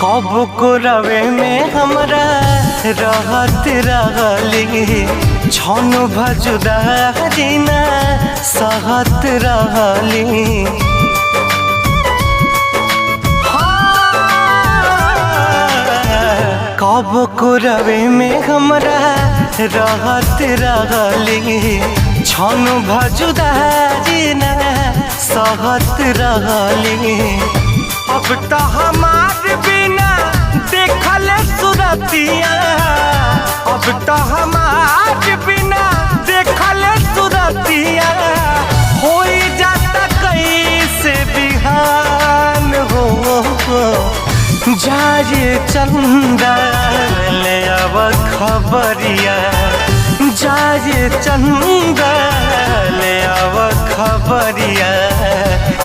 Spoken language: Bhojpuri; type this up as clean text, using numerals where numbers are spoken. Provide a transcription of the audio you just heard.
कब को रवे में हमरा रहत रहली छन भजुदारी ना सहत रहली। कब को रवे में हमरा रहत रहली छन भजुदारी ना सहत रहली। अब तो हमार बिना देखल सुरतिया, अब तो हमार बिना देखल सुरतिया हो जाता कैसे बिहान हो। जाए चंदा ले अब खबरिया, जाए चंदा ले अब खबरिया।